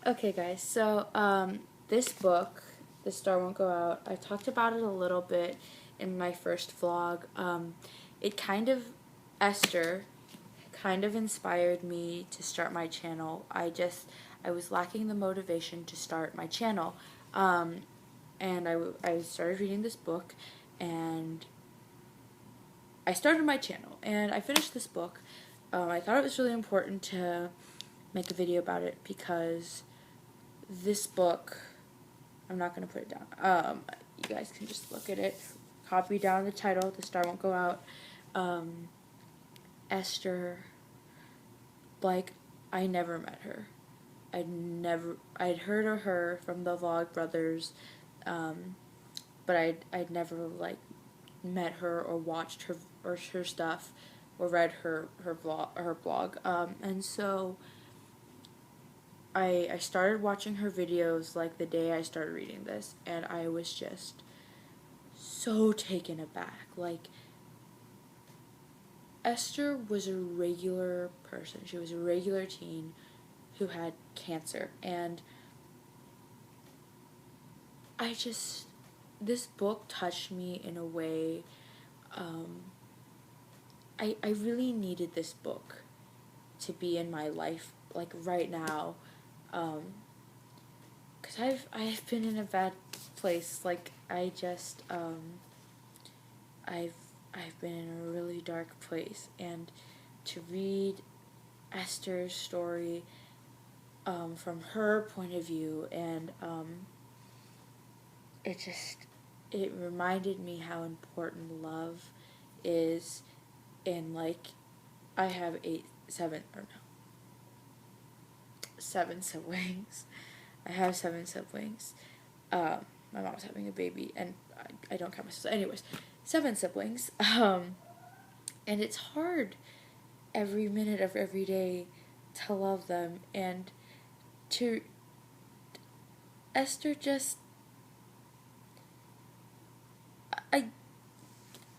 Okay, guys, so this book, The Star Won't Go Out, I talked about it a little bit in my first vlog. It kind of, Esther, kind of inspired me to start my channel. I was lacking the motivation to start my channel. And I started reading this book, and I started my channel, and I finished this book. I thought it was really important to make a video about it because this book, I'm not going to put it down. You guys can just look at it. Copy down the title, The Star Won't Go Out. Esther, like, I never met her. I'd heard of her from the Vlog Brothers, but I'd never, like, met her or watched her stuff or read her blog. And so I started watching her videos like the day I started reading this, and I was just so taken aback. Like, Esther was a regular person. She was a regular teen who had cancer, and this book touched me in a way. I really needed this book to be in my life, like, right now, because I've been in a bad place. Like, I've I've been in a really dark place, and to read Esther's story from her point of view, and it reminded me how important love is. And, like, I have seven siblings. I have 7 siblings. My mom's having a baby, and I don't count myself. Anyways, 7 siblings. And it's hard every minute of every day to love them, and to Esther just I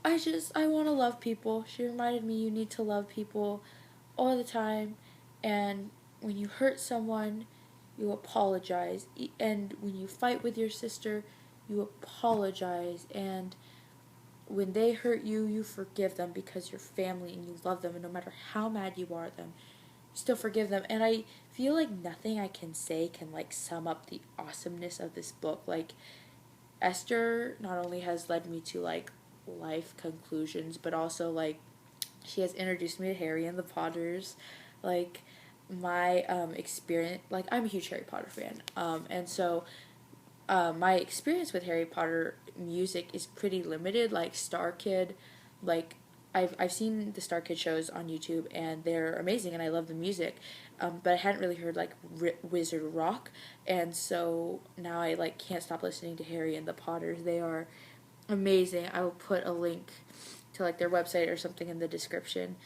I want to love people. She reminded me you need to love people all the time, and when you hurt someone, you apologize, and when you fight with your sister, you apologize, and when they hurt you, you forgive them because you're family and you love them, and no matter how mad you are at them, you still forgive them. And I feel like nothing I can say can, like, sum up the awesomeness of this book. Like, Esther not only has led me to, like, life conclusions, but also, like, she has introduced me to Harry and the Potters. Like, my experience, like, I'm a huge Harry Potter fan, and so my experience with Harry Potter music is pretty limited. Like, Star Kid, like, I've seen the Star Kid shows on YouTube, and they're amazing, and I love the music, but I hadn't really heard, like, Wizard Rock, and so now I, like, can't stop listening to Harry and the Potters. They are amazing. I will put a link to, like, their website or something in the description.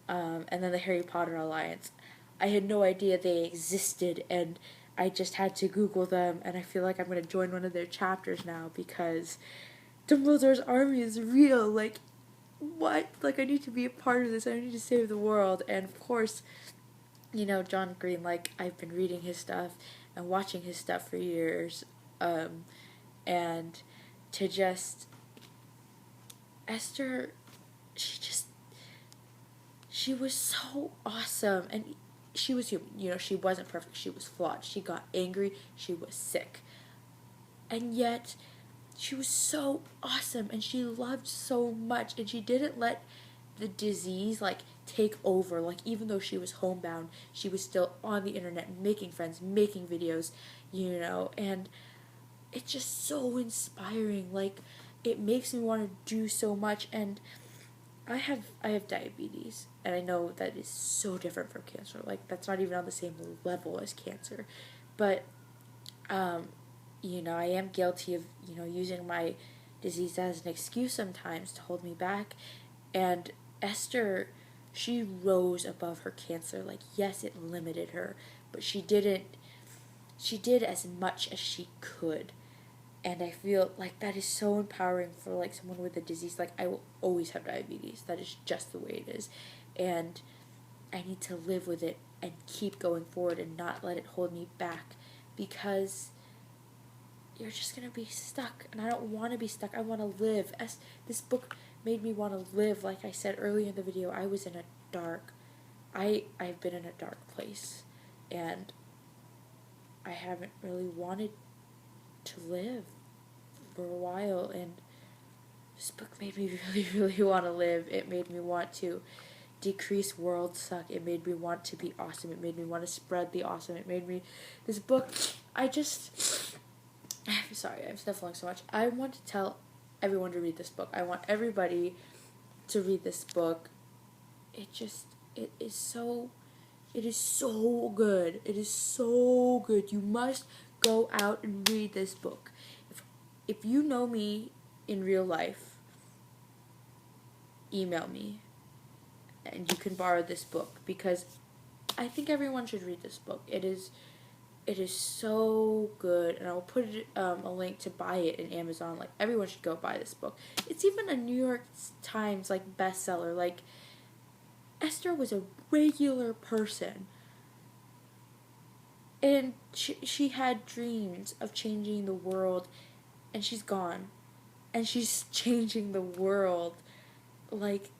And then the Harry Potter Alliance. I had no idea they existed, and I just had to Google them, and I feel like I'm going to join one of their chapters now because Dumbledore's army is real. Like, what? Like, I need to be a part of this. I need to save the world. And of course, John Green, like, I've been reading his stuff and watching his stuff for years. And to just Esther, she was so awesome, and she was human. She wasn't perfect. She was flawed. She got angry. She was sick. And yet, she was so awesome, and she loved so much, and she didn't let the disease, like, take over. Like, even though she was homebound, she was still on the internet, making friends, making videos, and it's just so inspiring. Like, it makes me want to do so much. And I have diabetes, and I know that is so different from cancer. Like, that's not even on the same level as cancer. But I am guilty of, using my disease as an excuse sometimes to hold me back. And Esther, she rose above her cancer. Like, yes, it limited her, but she did as much as she could. And I feel like that is so empowering for, like, someone with a disease. Like, I will always have diabetes. That is just the way it is. And I need to live with it and keep going forward and not let it hold me back because you're just going to be stuck, and I don't want to be stuck. I want to live. This book made me want to live. Like I said earlier in the video, I was in a dark, I've been in a dark place, and I haven't really wanted to live for a while, and this book made me really, really want to live. It made me want to decrease world suck. It made me want to be awesome. It made me want to spread the awesome. It made me, this book, I'm sorry, I'm sniffling so much. I want to tell everyone to read this book. I want everybody to read this book. It is so good. It is so good. You must go out and read this book. If you know me in real life, email me and you can borrow this book, because I think everyone should read this book. It is so good, and I will put a link to buy it in Amazon. Like, everyone should go buy this book. It's even a New York Times bestseller. Like, Esther was a regular person, and she had dreams of changing the world, and she's gone, and she's changing the world. Like,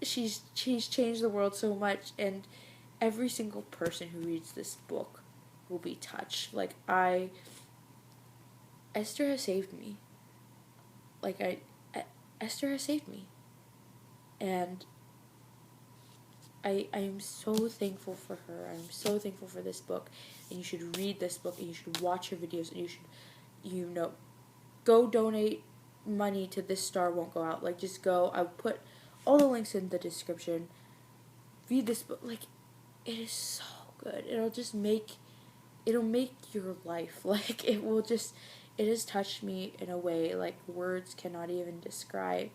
she's changed the world so much, and every single person who reads this book will be touched. Like, Esther has saved me. Esther has saved me, and I am so thankful for her. I'm so thankful for this book, and you should read this book, and you should watch her videos, and you should, go donate money to This Star Won't Go Out. Like, just go. I'll put all the links in the description. Read this book. Like, it is so good. It'll make your life. Like, it has touched me in a way like words cannot even describe.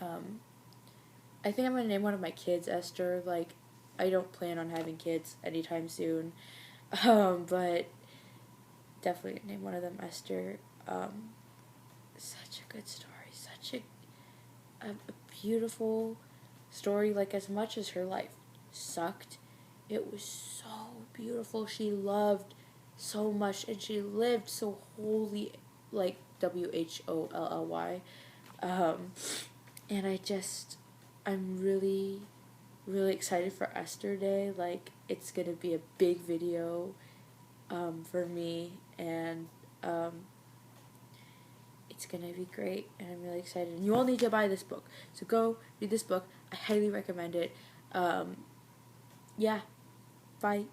I think I'm going to name one of my kids Esther. Like, I don't plan on having kids anytime soon. But definitely name one of them Esther. Such a good story. Such a beautiful story. Like, as much as her life sucked, it was so beautiful. She loved so much, and she lived so wholly, like WHOLLY. And I'm really, really excited for Esther Day. Like, it's gonna be a big video for me, and it's gonna be great, and I'm really excited. And you all need to buy this book, so go read this book. I highly recommend it. Yeah, bye.